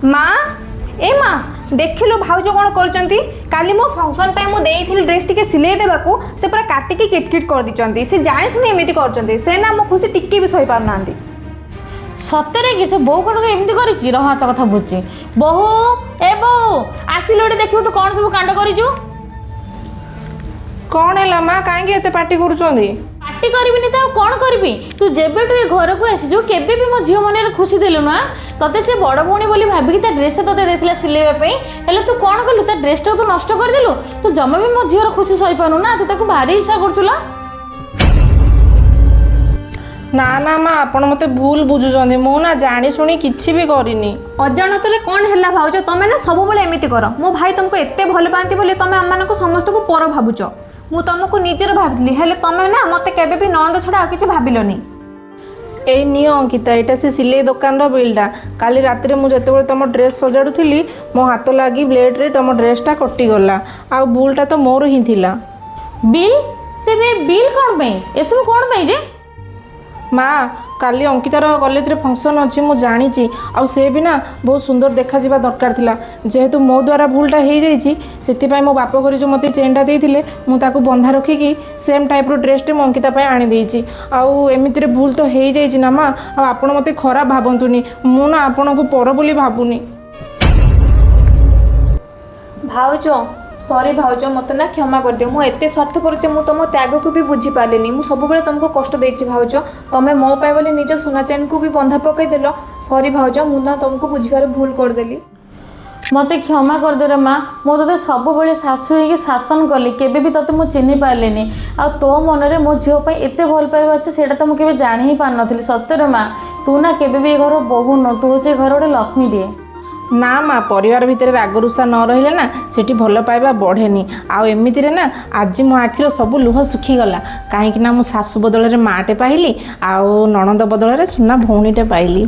माँ ए माँ देखिलु भाउज कौन करचंती काली मो फंक्शन पे मु देइथिल ड्रेस टिके सिलाई देबाकू से पूरा काटिकी किटकिट कर दिचंती से जाने सुनी एमिति करचंती से ना मो खुशी टिके भी सही पार नांती सତରେ कि से बहु कण एमती करिछि रह हाथ कथा बुझी बहु ए बहु आसिल ओटे देखिबो तो कौन सब कांड करिजु कौन है माँ कहीं एत पार्टी करुँच पार्टी करबिनी तो कौन करबी तू जेबेठू ए घर को आसीजु केबे भी मो झियो मन खुशी देलु ना तते से बड़ भौणी बोली भाबिकी ता ड्रेस तते देथिला सिलेबा पई हेले तू कौन कलु ता ड्रेस तो नष्ट कर देलु तू जमा भी मो झियो खुशी सही पानु ना तू ताको भारी इच्छा करतुला ना ना माँ आपण मते भूल बुझुचंदी मु ना जानी सुनी किछि भी करिनी अजाणतरे कौन हैला भाउज तमे ना सब बेले एमिति कर मो भाई तुमको एते भल पाती बोली तमे हम मानको समस्त को पर भाबुच मु तुमको निजर भाबली हेले तमे ना मते केबे भी नंद छडा आ किछि भाबिलोनी ए नियो अंकिता एटा से सिलाई दुकान रो बिलटा काली रात मु जेतेबेले तुम ड्रेस सजाडुथिली मो हाथ लागी ब्लेड रे तुम ड्रेसटा कटि गला आ भूलटा तो मोर ही थिला बिल से बिल कौन पे ए सब कौन पे जे माँ काली अंकितार कॉलेज रे फंक्शन अच्छी मु जानी आ से भी ना बहुत सुंदर देखा जावा दरकार थिला जेहेतु मो द्वारा भूलटा हो जाइए से मो बाप घर जो मत चेनटा देते मुझे बंधा रखिकी सेम टाइप रो ड्रेसटे मो अंकिता आनी देती आमती भूल तो हो जाइए ना माँ आपण मत खराब भावतुनी मु ना आपण को पर बोली भावुनी भाउज सॉरी भाउज मत ना क्षमा कर दियो मु एते स्वार्थपर जे मु तुम त्याग को भी बुझी पालेनी मु सब बेले तुमको कष्ट देछि भाउज तमे मो पाए बोले निज सोना चैन को भी बंधा पकई देलो सॉरी भाउज मु ना तुमको बुझिबार भूल कर देली मते क्षमा कर दे रे माँ मु तते सब बेले सासु होइकी शासन कली केबे भी तते मु चिन्हि पालेनी आ तो मन रे मो झियो पई एते भल पाइबा अछि सेटा त मु केबे जानि ही पार नथिली सत्य रे माँ तू ना केबे भी घर बहु न तू जे घर रे लक्ष्मी दिए ना माँ परिवार भितर रागरुषा न रहिले ना सेठी भल पाइबा बढ़ेनी आमती रे ना आज मो आखिर सब लुह सुखीगला कहीं ना मो सासु बदल रे माटे पाइली आ नणंद बदल रे सुना भौणीटे पाइली।